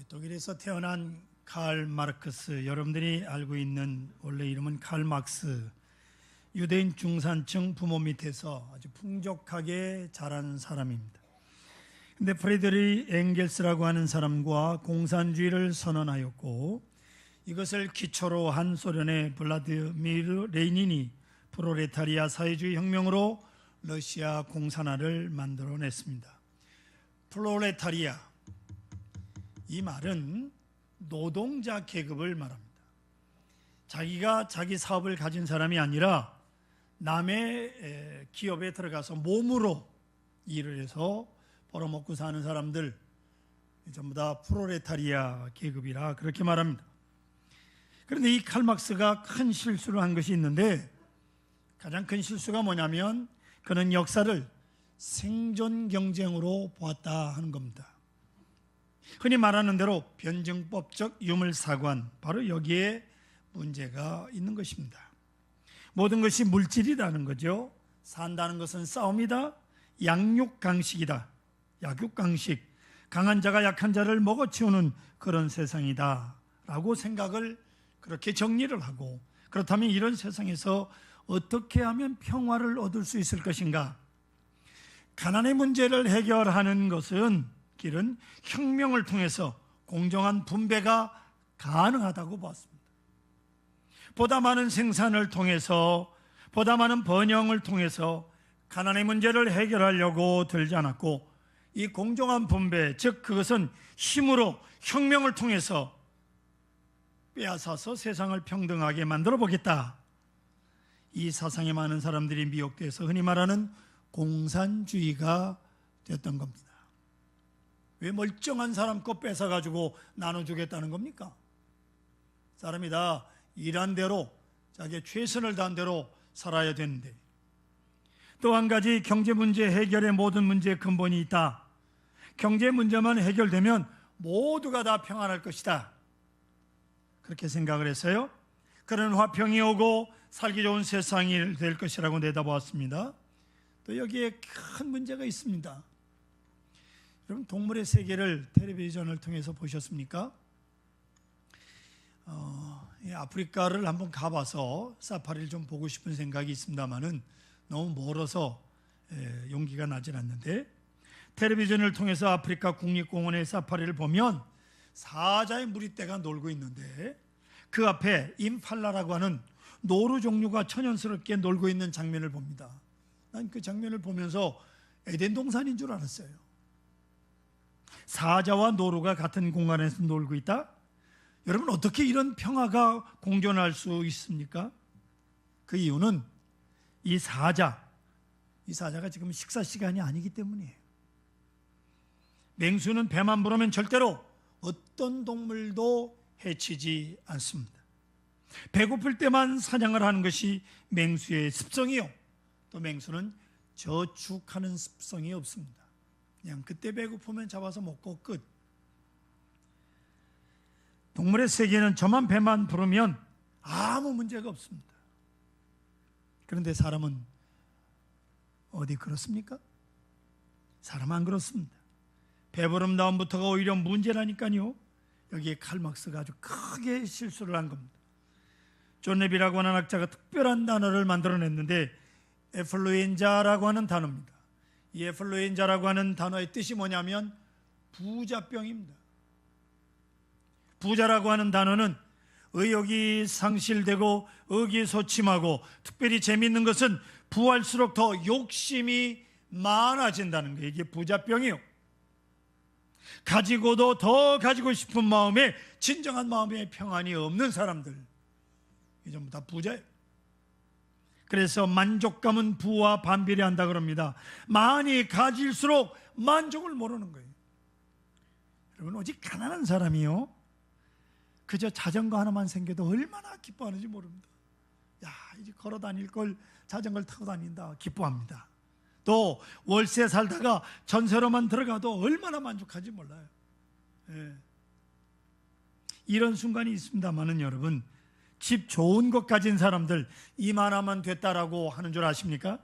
독일에서 태어난 칼 마르크스, 여러분들이 알고 있는 원래 이름은 칼 막스, 유대인 중산층 부모 밑에서 아주 풍족하게 자란 사람입니다. 근데 프레드리 엥겔스라고 하는 사람과 공산주의를 선언하였고, 이것을 기초로 한 소련의 블라디미르 레닌이 프롤레타리아 사회주의 혁명으로 러시아 공산화를 만들어냈습니다. 프롤레타리아, 이 말은 노동자 계급을 말합니다. 자기가 자기 사업을 가진 사람이 아니라 남의 기업에 들어가서 몸으로 일을 해서 벌어먹고 사는 사람들, 전부 다 프롤레타리아 계급이라 그렇게 말합니다. 그런데 이 칼막스가 큰 실수를 한 것이 있는데, 가장 큰 실수가 뭐냐면 그는 역사를 생존 경쟁으로 보았다 하는 겁니다. 흔히 말하는 대로 변증법적 유물사관, 바로 여기에 문제가 있는 것입니다. 모든 것이 물질이라는 거죠. 산다는 것은 싸움이다, 양육강식이다, 약육강식, 강한 자가 약한 자를 먹어치우는 그런 세상이다 라고 생각을 그렇게 정리를 하고, 그렇다면 이런 세상에서 어떻게 하면 평화를 얻을 수 있을 것인가? 가난의 문제를 해결하는 길은 혁명을 통해서 공정한 분배가 가능하다고 보았습니다. 보다 많은 생산을 통해서, 보다 많은 번영을 통해서 가난의 문제를 해결하려고 들지 않았고, 이 공정한 분배, 즉 그것은 힘으로 혁명을 통해서 빼앗아서 세상을 평등하게 만들어 보겠다, 이 사상에 많은 사람들이 미혹돼서 흔히 말하는 공산주의가 됐던 겁니다. 왜 멀쩡한 사람 거 뺏어가지고 나눠주겠다는 겁니까? 사람이 다 일한 대로, 자기의 최선을 다한 대로 살아야 되는데. 또 한 가지, 경제 문제 해결의 모든 문제의 근본이 있다. 경제 문제만 해결되면 모두가 다 평안할 것이다, 그렇게 생각을 했어요. 그런 화평이 오고 살기 좋은 세상이 될 것이라고 내다보았습니다. 또 여기에 큰 문제가 있습니다. 여러분, 동물의 세계를 텔레비전을 통해서 보셨습니까? 아프리카를 한번 가봐서 사파리를 좀 보고 싶은 생각이 있습니다만은 너무 멀어서 용기가 나질 않는데, 텔레비전을 통해서 아프리카 국립공원의 사파리를 보면 사자의 무리떼가 놀고 있는데, 그 앞에 임팔라라고 하는 노루 종류가 천연스럽게 놀고 있는 장면을 봅니다. 난 그 장면을 보면서 에덴 동산인 줄 알았어요. 사자와 노루가 같은 공간에서 놀고 있다? 여러분, 어떻게 이런 평화가 공존할 수 있습니까? 그 이유는 이 사자가 지금 식사 시간이 아니기 때문이에요. 맹수는 배만 부르면 절대로 어떤 동물도 해치지 않습니다. 배고플 때만 사냥을 하는 것이 맹수의 습성이요, 또 맹수는 저축하는 습성이 없습니다. 그냥 그때 배고프면 잡아서 먹고 끝. 동물의 세계는 저만 배만 부르면 아무 문제가 없습니다. 그런데 사람은 어디 그렇습니까? 사람은 안 그렇습니다. 배부름 다음부터가 오히려 문제라니까요. 여기에 칼막스가 아주 크게 실수를 한 겁니다. 존 랩이라고 하는 학자가 특별한 단어를 만들어냈는데, 에플루엔자라고 하는 단어입니다. 이 에플루엔자라고 하는 단어의 뜻이 뭐냐면 부자병입니다. 부자라고 하는 단어는 의욕이 상실되고 의기소침하고, 특별히 재미있는 것은 부할수록 더 욕심이 많아진다는 거예요. 이게 부자병이요. 가지고도 더 가지고 싶은 마음에, 진정한 마음의 평안이 없는 사람들, 이 전부 다 부자예요. 그래서 만족감은 부와 반비례한다 그럽니다. 많이 가질수록 만족을 모르는 거예요. 여러분, 오직 가난한 사람이요, 그저 자전거 하나만 생겨도 얼마나 기뻐하는지 모릅니다. 야, 이제 걸어 다닐 걸 자전거를 타고 다닌다, 기뻐합니다. 또 월세 살다가 전세로만 들어가도 얼마나 만족하지 몰라요. 이런 순간이 있습니다만은, 여러분, 집 좋은 것 가진 사람들 이만하면 됐다라고 하는 줄 아십니까?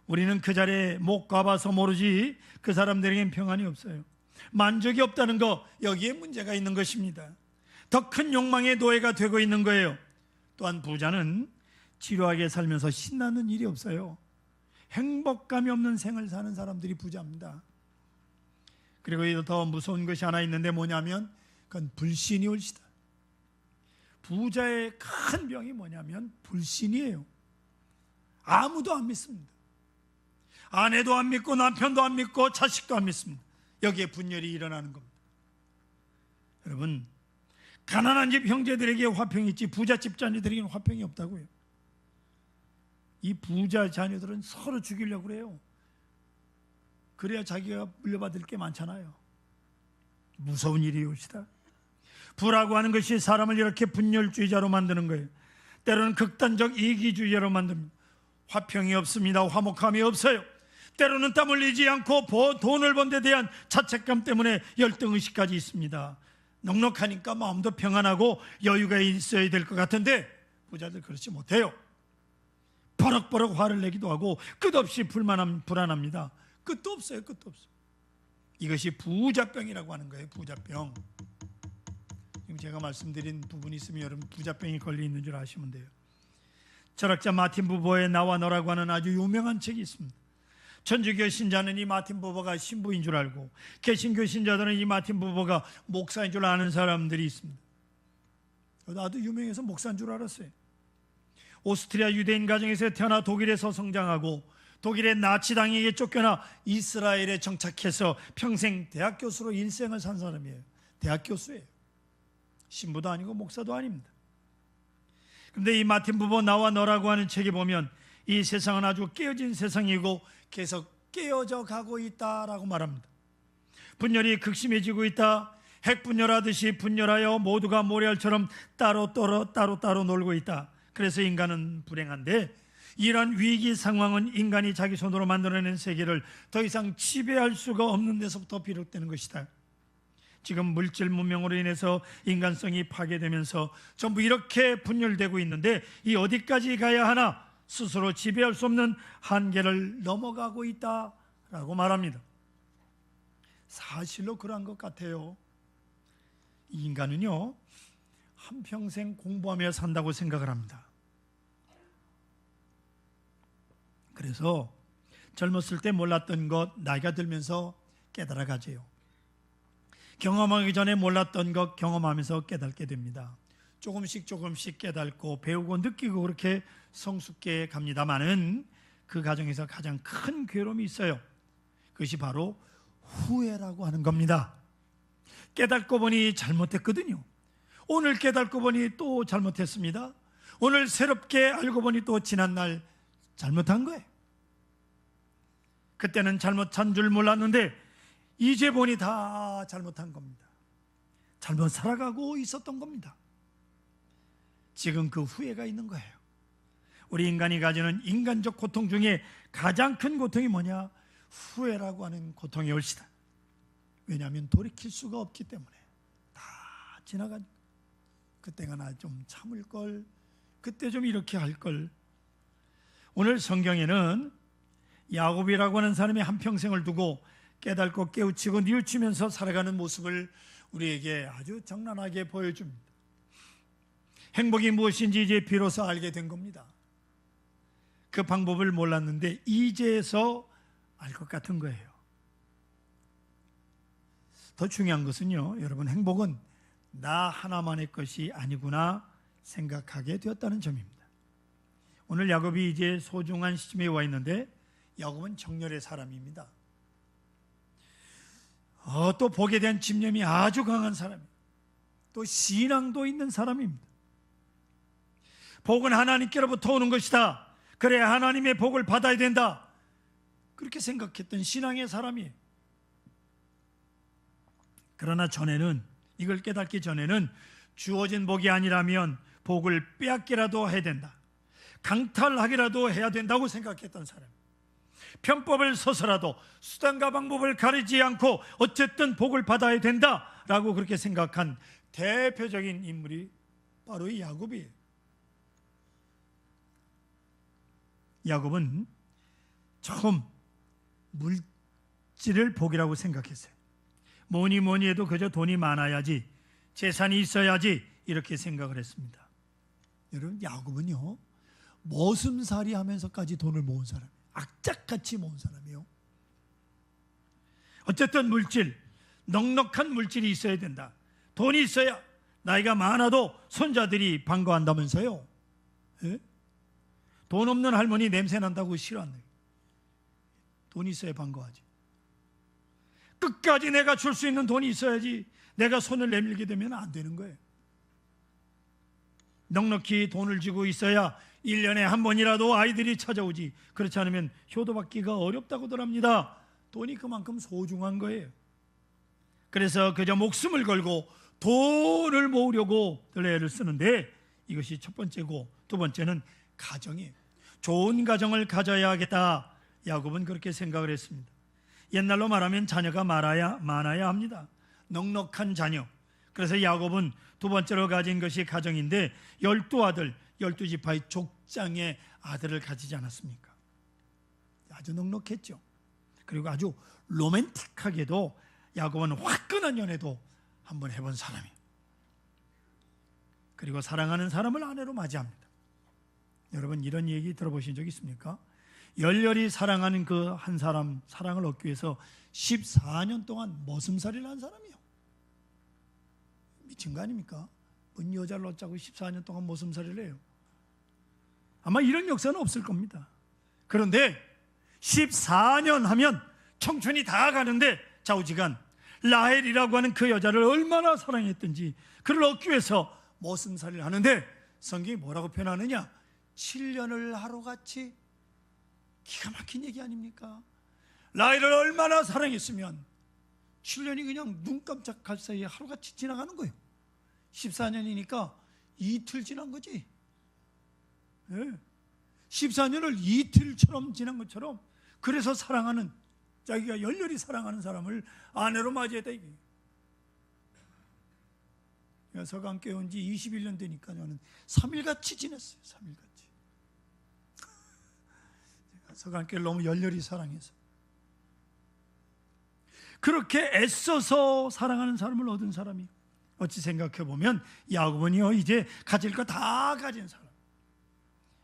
우리는 그 자리에 못 가봐서 모르지 그 사람들에겐 평안이 없어요. 만족이 없다는 거, 여기에 문제가 있는 것입니다. 더 큰 욕망의 노예가 되고 있는 거예요. 또한 부자는 지루하게 살면서 신나는 일이 없어요. 행복감이 없는 생을 사는 사람들이 부자입니다. 그리고 더 무서운 것이 하나 있는데 뭐냐면 그건 불신이 올시다. 부자의 큰 병이 뭐냐면 불신이에요. 아무도 안 믿습니다. 아내도 안 믿고 남편도 안 믿고 자식도 안 믿습니다. 여기에 분열이 일어나는 겁니다. 여러분, 가난한 집 형제들에게 화평이 있지 부잣집 자녀들에게는 화평이 없다고요. 이 부자 자녀들은 서로 죽이려고 그래요. 그래야 자기가 물려받을 게 많잖아요. 무서운 일이 옵시다. 부라고 하는 것이 사람을 이렇게 분열주의자로 만드는 거예요. 때로는 극단적 이기주의자로 만듭니다. 화평이 없습니다. 화목함이 없어요. 때로는 땀 흘리지 않고 돈을 번 데 대한 자책감 때문에 열등의식까지 있습니다. 넉넉하니까 마음도 평안하고 여유가 있어야 될 것 같은데 부자들 그렇지 못해요. 버럭버럭 화를 내기도 하고 끝없이 불안합니다. 끝도 없어요. 끝도 없어요. 이것이 부자병이라고 하는 거예요. 부자병. 지금 제가 말씀드린 부분이 있으면 여러분 부자병이 걸려 있는 줄 아시면 돼요. 철학자 마틴 부버의 나와 너라고 하는 아주 유명한 책이 있습니다. 천주교 신자는 이 마틴 부버가 신부인 줄 알고 개신교 신자들은 이 마틴 부버가 목사인 줄 아는 사람들이 있습니다. 나도 유명해서 목사인 줄 알았어요. 오스트리아 유대인 가정에서 태어나 독일에서 성장하고 독일의 나치당에게 쫓겨나 이스라엘에 정착해서 평생 대학 교수로 일생을 산 사람이에요. 대학 교수예요. 신부도 아니고 목사도 아닙니다. 그런데 이 마틴 부버 나와 너라고 하는 책에 보면 이 세상은 아주 깨어진 세상이고 계속 깨어져 가고 있다라고 말합니다. 분열이 극심해지고 있다. 핵분열하듯이 분열하여 모두가 모래알처럼 따로 놀고 있다. 그래서 인간은 불행한데 이러한 위기 상황은 인간이 자기 손으로 만들어낸 세계를 더 이상 지배할 수가 없는 데서부터 비롯되는 것이다. 지금 물질 문명으로 인해서 인간성이 파괴되면서 전부 이렇게 분열되고 있는데 이 어디까지 가야 하나 스스로 지배할 수 없는 한계를 넘어가고 있다라고 말합니다. 사실로 그러한 것 같아요. 이 인간은요 한평생 공부하며 산다고 생각을 합니다. 그래서 젊었을 때 몰랐던 것 나이가 들면서 깨달아 가져요. 경험하기 전에 몰랐던 것 경험하면서 깨닫게 됩니다. 조금씩 깨닫고 배우고 느끼고 그렇게 성숙해 갑니다마는 그 과정에서 가장 큰 괴로움이 있어요. 그것이 바로 후회라고 하는 겁니다. 깨닫고 보니 잘못했거든요. 오늘 깨닫고 보니 또 잘못했습니다. 오늘 새롭게 알고 보니 또 지난날 잘못한 거예요. 그때는 잘못한 줄 몰랐는데 이제 보니 다 잘못한 겁니다. 잘못 살아가고 있었던 겁니다. 지금 그 후회가 있는 거예요. 우리 인간이 가지는 인간적 고통 중에 가장 큰 고통이 뭐냐? 후회라고 하는 고통이 올시다. 왜냐하면 돌이킬 수가 없기 때문에 다 지나간 그때가 나 좀 참을 걸, 그때 좀 이렇게 할 걸. 오늘 성경에는 야곱이라고 하는 사람이 한평생을 두고 깨닫고 깨우치고 뉘우치면서 살아가는 모습을 우리에게 아주 적나라하게 보여줍니다. 행복이 무엇인지 이제 비로소 알게 된 겁니다. 그 방법을 몰랐는데 이제서 알 것 같은 거예요. 더 중요한 것은요, 여러분, 행복은 나 하나만의 것이 아니구나 생각하게 되었다는 점입니다. 오늘 야곱이 이제 소중한 시점에 와 있는데 야곱은 정열의 사람입니다. 또 복에 대한 집념이 아주 강한 사람이에요. 또 신앙도 있는 사람입니다. 복은 하나님께로부터 오는 것이다. 그래야 하나님의 복을 받아야 된다. 그렇게 생각했던 신앙의 사람이에요. 그러나 전에는, 이걸 깨닫기 전에는 주어진 복이 아니라면 복을 빼앗기라도 해야 된다, 강탈하기라도 해야 된다고 생각했던 사람. 편법을 써서라도 수단과 방법을 가리지 않고 어쨌든 복을 받아야 된다라고 그렇게 생각한 대표적인 인물이 바로 이 야곱이에요. 야곱은 처음 물질을 복이라고 생각했어요. 뭐니 해도 그저 돈이 많아야지, 재산이 있어야지 이렇게 생각을 했습니다. 여러분, 야곱은요 머슴살이 하면서까지 돈을 모은 사람이에요. 악착같이 모은 사람이에요. 어쨌든 물질, 넉넉한 물질이 있어야 된다. 돈이 있어야 나이가 많아도 손자들이 반가워한다면서요. 예? 돈 없는 할머니 냄새 난다고 싫어한다. 돈이 있어야 반가워하지. 끝까지 내가 줄 수 있는 돈이 있어야지 내가 손을 내밀게 되면 안 되는 거예요. 넉넉히 돈을 쥐고 있어야 1년에 한 번이라도 아이들이 찾아오지. 그렇지 않으면 효도받기가 어렵다고들 합니다. 돈이 그만큼 소중한 거예요. 그래서 그저 목숨을 걸고 돈을 모으려고 애를 쓰는데, 이것이 첫 번째고, 두 번째는 가정이에요. 좋은 가정을 가져야겠다. 야곱은 그렇게 생각을 했습니다. 옛날로 말하면 자녀가 많아야 합니다. 넉넉한 자녀. 그래서 야곱은 두 번째로 가진 것이 가정인데 12아들, 12지파의 족장의 아들을 가지지 않았습니까? 아주 넉넉했죠. 그리고 아주 로맨틱하게도 야곱은 화끈한 연애도 한번 해본 사람이에요. 그리고 사랑하는 사람을 아내로 맞이합니다. 여러분, 이런 얘기 들어보신 적 있습니까? 열렬히 사랑하는 그 한 사람, 사랑을 얻기 위해서 14년 동안 머슴살이를 한 사람이에요. 미친 거 아닙니까? 뭔 여자를 얻자고 14년 동안 머슴살이를 해요. 아마 이런 역사는 없을 겁니다. 그런데 14년 하면 청춘이 다 가는데 좌우지간 라헬이라고 하는 그 여자를 얼마나 사랑했던지 그를 얻기 위해서 머슴살이를 하는데, 성경이 뭐라고 표현하느냐? 7년을 하루같이. 기가 막힌 얘기 아닙니까? 라헬을 얼마나 사랑했으면 7년이 그냥 눈 깜짝할 사이에 하루같이 지나가는 거예요. 14년이니까 이틀 지난 거지. 네. 14년을 이틀처럼 지난 것처럼, 그래서 사랑하는, 자기가 열렬히 사랑하는 사람을 아내로 맞이했다. 이게 서강교회 온 지 21년 되니까 저는 3일같이 지냈어요. 3일같이. 서강교회를 너무 열렬히 사랑해서. 그렇게 애써서 사랑하는 사람을 얻은 사람이, 어찌 생각해보면 야곱은요 이제 가질 거 다 가진 사람.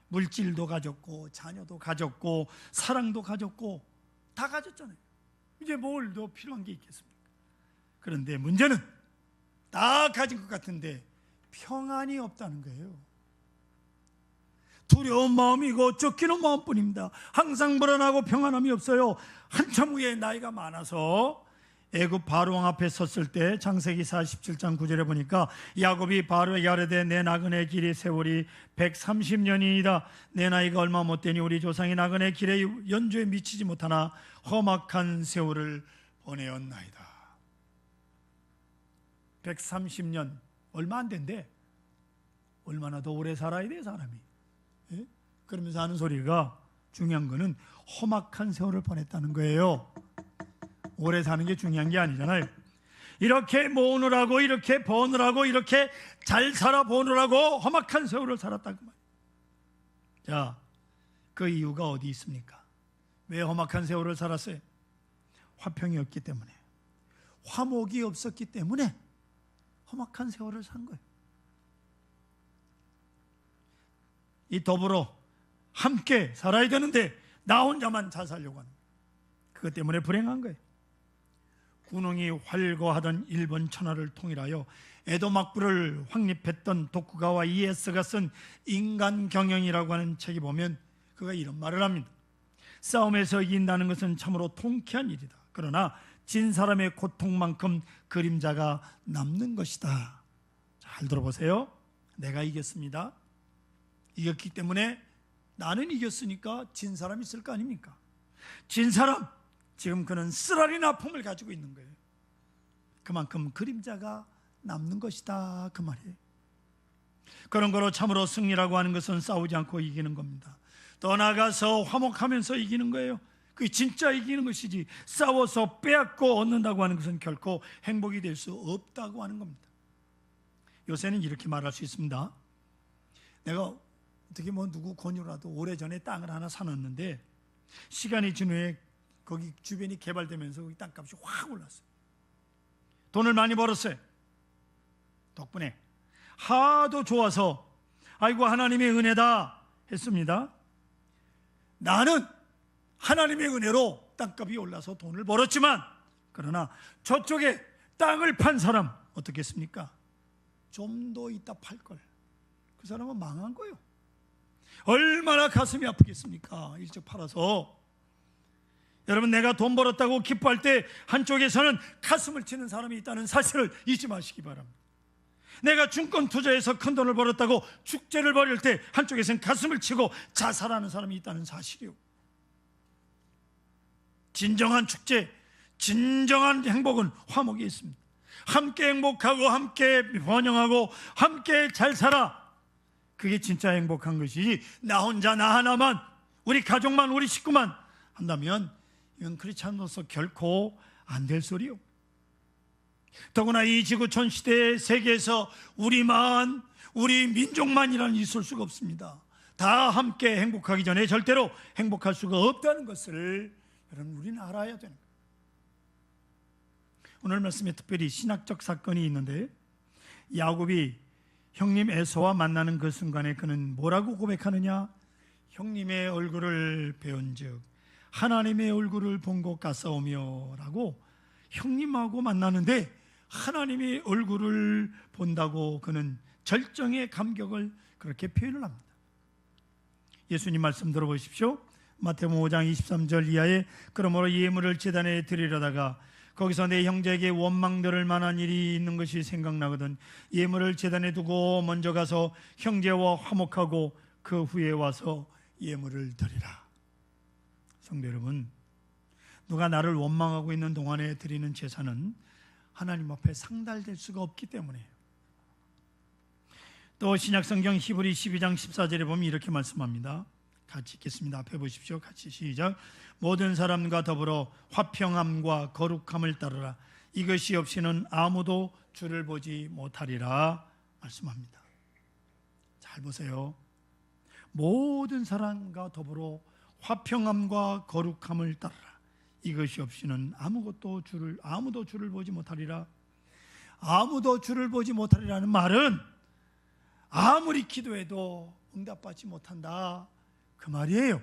물질도 가졌고 자녀도 가졌고 사랑도 가졌고 다 가졌잖아요. 이제 뭘 더 필요한 게 있겠습니까? 그런데 문제는 다 가진 것 같은데 평안이 없다는 거예요. 두려운 마음이고 쫓기는 마음뿐입니다. 항상 불안하고 평안함이 없어요. 한참 후에 나이가 많아서 애굽 바로왕 앞에 섰을 때 창세기 47장 9절에 보니까 야곱이 바로에게 아뢰되 내 나그네 길의 세월이 130년이니이다. 내 나이가 얼마 못 되니 우리 조상이 나그네 길의 연주에 미치지 못하나 험악한 세월을 보내었나이다. 130년 얼마 안 된대. 얼마나 더 오래 살아야 돼 사람이. 예? 그러면서 하는 소리가, 중요한 거는 험악한 세월을 보냈다는 거예요. 오래 사는 게 중요한 게 아니잖아요. 이렇게 모으느라고, 이렇게 버느라고, 이렇게 잘 살아보느라고 험악한 세월을 살았다 그 말이에요. 자, 그 이유가 어디 있습니까? 왜 험악한 세월을 살았어요? 화평이 없기 때문에, 화목이 없었기 때문에 험악한 세월을 산 거예요. 이 더불어 함께 살아야 되는데 나 혼자만 잘 살려고 하는 거예요. 그것 때문에 불행한 거예요. 군웅이 활거하던 일본 천하를 통일하여 에도막부를 확립했던 도쿠가와 이에스가 쓴 인간경영이라고 하는 책에 보면 그가 이런 말을 합니다. 싸움에서 이긴다는 것은 참으로 통쾌한 일이다. 그러나 진 사람의 고통만큼 그림자가 남는 것이다. 잘 들어보세요. 내가 이겼습니다. 이겼기 때문에, 나는 이겼으니까 진 사람이 있을 거 아닙니까? 진 사람, 지금 그는 쓰라린 아픔을 가지고 있는 거예요. 그만큼 그림자가 남는 것이다 그 말이에요. 그런 거로 참으로 승리라고 하는 것은 싸우지 않고 이기는 겁니다. 더 나아가서 화목하면서 이기는 거예요. 그게 진짜 이기는 것이지, 싸워서 빼앗고 얻는다고 하는 것은 결코 행복이 될 수 없다고 하는 겁니다. 요새는 이렇게 말할 수 있습니다. 내가 어떻게 누구 권유라도 오래전에 땅을 하나 사놨는데 시간이 지난 후에 거기 주변이 개발되면서 거기 땅값이 확 올랐어요. 돈을 많이 벌었어요. 덕분에 하도 좋아서 아이고 하나님의 은혜다 했습니다. 나는 하나님의 은혜로 땅값이 올라서 돈을 벌었지만, 그러나 저쪽에 땅을 판 사람 어떻겠습니까? 좀 더 있다 팔걸. 그 사람은 망한 거예요. 얼마나 가슴이 아프겠습니까? 일찍 팔아서. 여러분, 내가 돈 벌었다고 기뻐할 때 한쪽에서는 가슴을 치는 사람이 있다는 사실을 잊지 마시기 바랍니다. 내가 증권 투자해서 큰 돈을 벌었다고 축제를 벌일 때 한쪽에서는 가슴을 치고 자살하는 사람이 있다는 사실이요. 진정한 축제, 진정한 행복은 화목에 있습니다. 함께 행복하고 함께 번영하고 함께 잘 살아, 그게 진짜 행복한 것이지, 나 혼자 나 하나만, 우리 가족만, 우리 식구만 한다면 이건 크리스찬으로서 결코 안 될 소리요. 더구나 이 지구촌 시대의 세계에서 우리만, 우리 민족만이라는 있을 수가 없습니다. 다 함께 행복하기 전에 절대로 행복할 수가 없다는 것을 여러분, 우리는 알아야 되는 거예요. 오늘 말씀에 특별히 신학적 사건이 있는데, 야곱이 형님 에서와 만나는 그 순간에 그는 뭐라고 고백하느냐? 형님의 얼굴을 배운즉 하나님의 얼굴을 본 것 같사오며 라고, 형님하고 만나는데 하나님의 얼굴을 본다고 그는 절정의 감격을 그렇게 표현을 합니다. 예수님 말씀 들어보십시오. 마태복음 5장 23절 이하에 그러므로 예물을 제단에 드리려다가 거기서 내 형제에게 원망들을 만한 일이 있는 것이 생각나거든 예물을 제단에 두고 먼저 가서 형제와 화목하고 그 후에 와서 예물을 드리라. 성도 여러분, 누가 나를 원망하고 있는 동안에 드리는 제사는 하나님 앞에 상달될 수가 없기 때문에. 또 신약성경 히브리 12장 14절에 보면 이렇게 말씀합니다. 같이 읽겠습니다. 앞에 보십시오. 같이 시작. 모든 사람과 더불어 화평함과 거룩함을 따르라. 이것이 없이는 아무도 주를 보지 못하리라 말씀합니다. 잘 보세요. 모든 사람과 더불어 화평함과 거룩함을 따르라. 이것이 없이는 아무도 주를 보지 못하리라. 아무도 주를 보지 못하리라는 말은 아무리 기도해도 응답받지 못한다, 그 말이에요.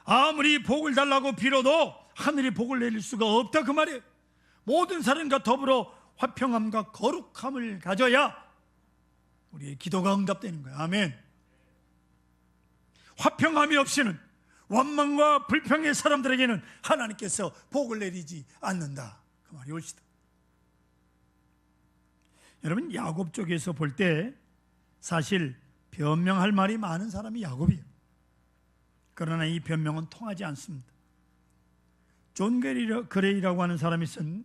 아무리 복을 달라고 빌어도 하늘이 복을 내릴 수가 없다, 그 말이에요. 모든 사람과 더불어 화평함과 거룩함을 가져야 우리의 기도가 응답되는 거예요. 아멘. 화평함이 없이는, 원망과 불평의 사람들에게는 하나님께서 복을 내리지 않는다, 그 말이 옳시다. 여러분, 야곱 쪽에서 볼 때 사실 변명할 말이 많은 사람이 야곱이에요. 그러나 이 변명은 통하지 않습니다. 존 그레이라고 하는 사람이 쓴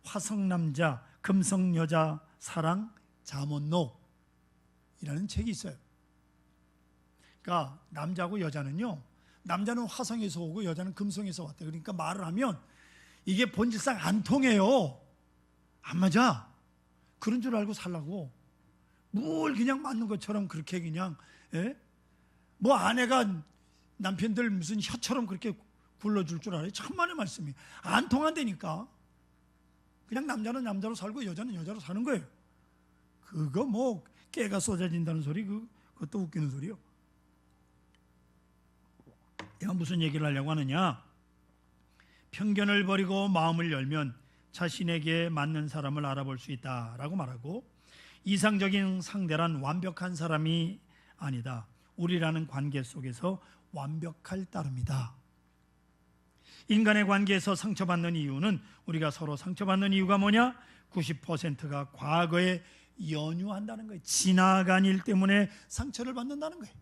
화성남자, 금성여자 사랑 잠언록이라는 책이 있어요. 그러니까 남자고 여자는요, 남자는 화성에서 오고 여자는 금성에서 왔다. 그러니까 말을 하면 이게 본질상 안 통해요. 안 맞아. 그런 줄 알고 살라고 뭘 그냥 맞는 것처럼 그렇게 그냥, 뭐 아내가 남편들 무슨 혀처럼 그렇게 굴러줄 줄 알아요? 천만의 말씀이에요. 안 통한다니까. 그냥 남자는 남자로 살고 여자는 여자로 사는 거예요. 그거 뭐 깨가 쏟아진다는 소리, 그것도 웃기는 소리요. 내가 무슨 얘기를 하려고 하느냐? 편견을 버리고 마음을 열면 자신에게 맞는 사람을 알아볼 수 있다라고 말하고, 이상적인 상대란 완벽한 사람이 아니다. 우리라는 관계 속에서 완벽할 따름이다. 인간의 관계에서 상처받는 이유는, 우리가 서로 상처받는 이유가 뭐냐? 90%가 과거에 연유한다는 거예요. 지나간 일 때문에 상처를 받는다는 거예요.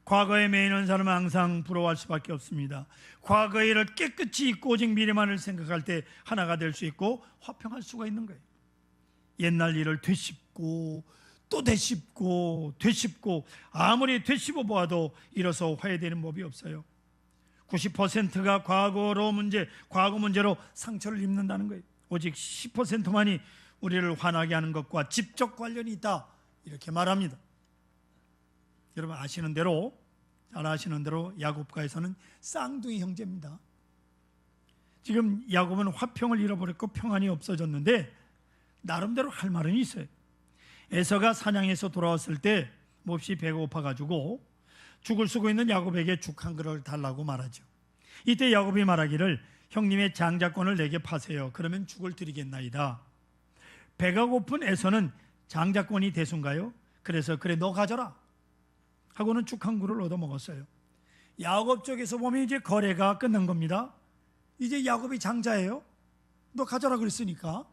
과거에 매이는 사람은 항상 부러워할 수밖에 없습니다. 과거의 일을 깨끗이 잊고 오직 미래만을 생각할 때 하나가 될 수 있고 화평할 수가 있는 거예요. 옛날 일을 되씹고 또 되씹고 되씹고 아무리 되씹어 보아도 이로써 화해되는 법이 없어요. 90%가 과거 문제로 상처를 입는다는 거예요. 오직 10%만이 우리를 화나게 하는 것과 직접 관련이 있다, 이렇게 말합니다. 여러분 잘 아시는 대로 야곱과에서는 쌍둥이 형제입니다. 지금 야곱은 화평을 잃어버렸고 평안이 없어졌는데 나름대로 할 말은 있어요. 에서가 사냥에서 돌아왔을 때 몹시 배가 고파가지고 죽을 쓰고 있는 야곱에게 죽 한 그릇을 달라고 말하죠. 이때 야곱이 말하기를 형님의 장자권을 내게 파세요. 그러면 죽을 드리겠나이다. 배가 고픈 에서는 장자권이 대수인가요? 그래서 그래 너 가져라 하고는 죽 한 그릇을 얻어 먹었어요. 야곱 쪽에서 보면 이제 거래가 끝난 겁니다. 이제 야곱이 장자예요. 너 가져라 그랬으니까.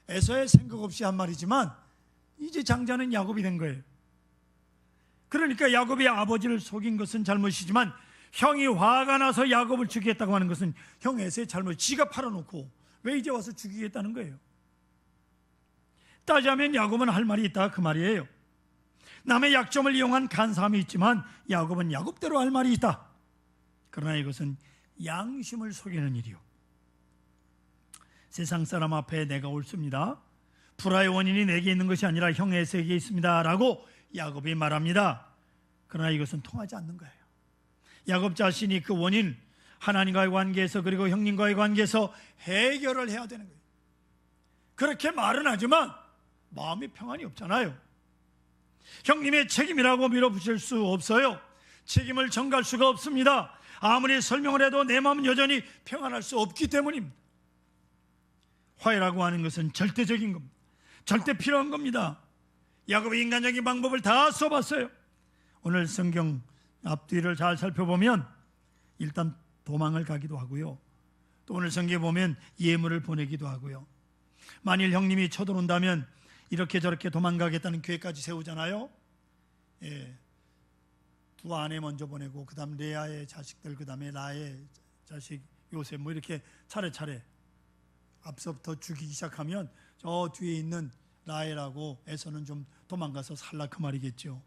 에서의 생각 없이 한 말이지만 이제 장자는 야곱이 된 거예요. 그러니까 야곱이 아버지를 속인 것은 잘못이지만 형이 화가 나서 야곱을 죽이겠다고 하는 것은 형 에서의 잘못. 지가 팔아놓고 왜 이제 와서 죽이겠다는 거예요. 따지자면 야곱은 할 말이 있다 그 말이에요. 남의 약점을 이용한 간사함이 있지만 야곱은 야곱대로 할 말이 있다. 그러나 이것은 양심을 속이는 일이요. 세상 사람 앞에 내가 옳습니다. 불화의 원인이 내게 있는 것이 아니라 형 에서에게 있습니다 라고 야곱이 말합니다. 그러나 이것은 통하지 않는 거예요. 야곱 자신이 그 원인 하나님과의 관계에서 그리고 형님과의 관계에서 해결을 해야 되는 거예요. 그렇게 말은 하지만 마음의 평안이 없잖아요. 형님의 책임이라고 밀어붙일 수 없어요. 책임을 전가할 수가 없습니다. 아무리 설명을 해도 내 마음은 여전히 평안할 수 없기 때문입니다. 화해라고 하는 것은 절대적인 겁니다. 절대 필요한 겁니다. 야곱이 인간적인 방법을 다 써봤어요. 오늘 성경 앞뒤를 잘 살펴보면 일단 도망을 가기도 하고요. 또 오늘 성경에 보면 예물을 보내기도 하고요. 만일 형님이 쳐들어온다면 이렇게 저렇게 도망가겠다는 계획까지 세우잖아요. 예. 두 아내 먼저 보내고 그 다음 레아의 자식들, 그 다음에 라의 자식 요셉 뭐 이렇게 차례차례 앞서부터 죽이기 시작하면 저 뒤에 있는 라헬하고 에서는 좀 도망가서 살라 그 말이겠죠.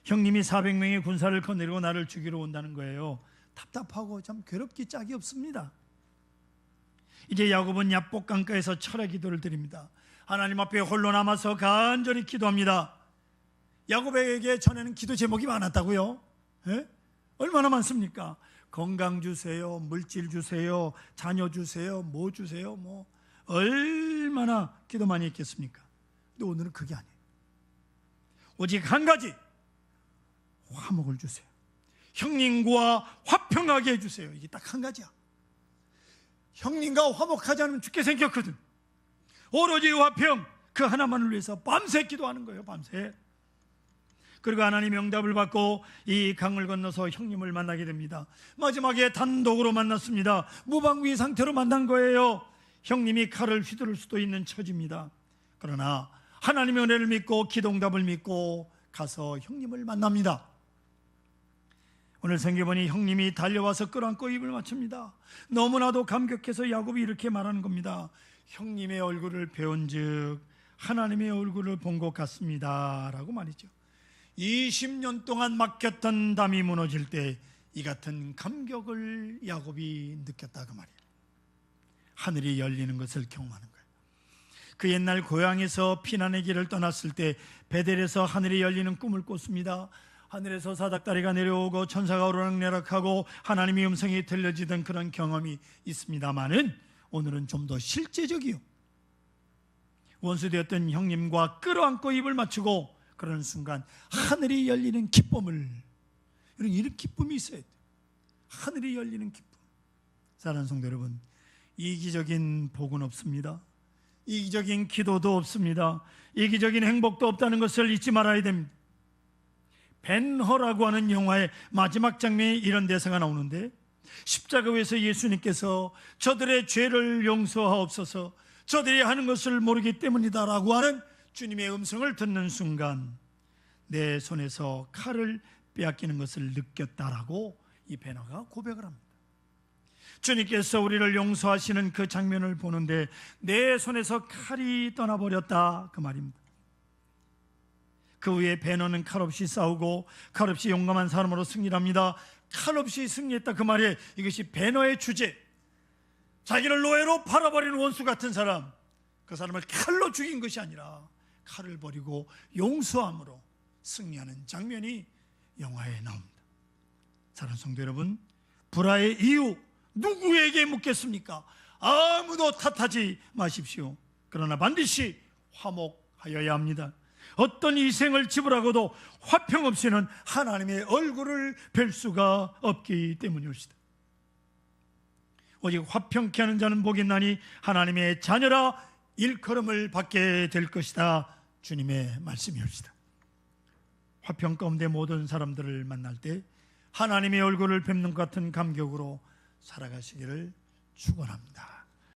형님이 400명의 군사를 거느리고 나를 죽이러 온다는 거예요. 답답하고 참 괴롭기 짝이 없습니다. 이제 야곱은 야복 강가에서 철의 기도를 드립니다. 하나님 앞에 홀로 남아서 간절히 기도합니다. 야곱에게 전에는 기도 제목이 많았다고요? 예? 얼마나 많습니까? 건강 주세요, 물질 주세요, 자녀 주세요, 뭐 주세요, 뭐 얼마나 기도 많이 했겠습니까? 근데 오늘은 그게 아니에요. 오직 한 가지, 화목을 주세요. 형님과 화평하게 해주세요. 이게 딱 한 가지야. 형님과 화목하지 않으면 죽게 생겼거든. 오로지 화평, 그 하나만을 위해서 밤새 기도하는 거예요. 밤새. 그리고 하나님의 응답을 받고 이 강을 건너서 형님을 만나게 됩니다. 마지막에 단독으로 만났습니다. 무방비 상태로 만난 거예요. 형님이 칼을 휘두를 수도 있는 처지입니다. 그러나 하나님의 은혜를 믿고 기도응답을 믿고 가서 형님을 만납니다. 오늘 성경에 보니 형님이 달려와서 끌어안고 입을 맞춥니다. 너무나도 감격해서 야곱이 이렇게 말하는 겁니다. 형님의 얼굴을 배운즉 하나님의 얼굴을 본 것 같습니다 라고 말이죠. 20년 동안 맡겼던 담이 무너질 때 이 같은 감격을 야곱이 느꼈다 그 말이에요. 하늘이 열리는 것을 경험하는 거예요. 그 옛날 고향에서 피난의 길을 떠났을 때 베델에서 하늘이 열리는 꿈을 꿨습니다. 하늘에서 사닥다리가 내려오고 천사가 오르락내락하고 하나님의 음성이 들려지던 그런 경험이 있습니다마는 오늘은 좀 더 실제적이요. 원수되었던 형님과 끌어안고 입을 맞추고 그러는 순간 하늘이 열리는 기쁨을, 이런 기쁨이 있어야 돼요. 하늘이 열리는 기쁨. 사랑하는 성도 여러분, 이기적인 복은 없습니다. 이기적인 기도도 없습니다. 이기적인 행복도 없다는 것을 잊지 말아야 됩니다. 벤허라고 하는 영화의 마지막 장면에 이런 대사가 나오는데, 십자가 위에서 예수님께서 저들의 죄를 용서하옵소서, 저들이 하는 것을 모르기 때문이다라고 하는 주님의 음성을 듣는 순간 내 손에서 칼을 빼앗기는 것을 느꼈다라고 이 벤허가 고백을 합니다. 주님께서 우리를 용서하시는 그 장면을 보는데 내 손에서 칼이 떠나버렸다 그 말입니다. 그 후에 벤허는 칼 없이 싸우고 칼 없이 용감한 사람으로 승리합니다. 칼 없이 승리했다 그 말에 이것이 벤허의 주제, 자기를 노예로 팔아버리는 원수 같은 사람, 그 사람을 칼로 죽인 것이 아니라 칼을 버리고 용서함으로 승리하는 장면이 영화에 나옵니다. 사랑하는 성도 여러분, 불화의 이유, 누구에게 묻겠습니까? 아무도 탓하지 마십시오. 그러나 반드시 화목하여야 합니다. 어떤 희생을 지불하고도 화평 없이는 하나님의 얼굴을 뵐 수가 없기 때문이옵니다. 오직 화평케 하는 자는 복이 있나니 하나님의 자녀라 일컬음을 받게 될 것이다. 주님의 말씀이옵니다. 화평 가운데 모든 사람들을 만날 때 하나님의 얼굴을 뵙는 것 같은 감격으로 살아가시기를 축원합니다.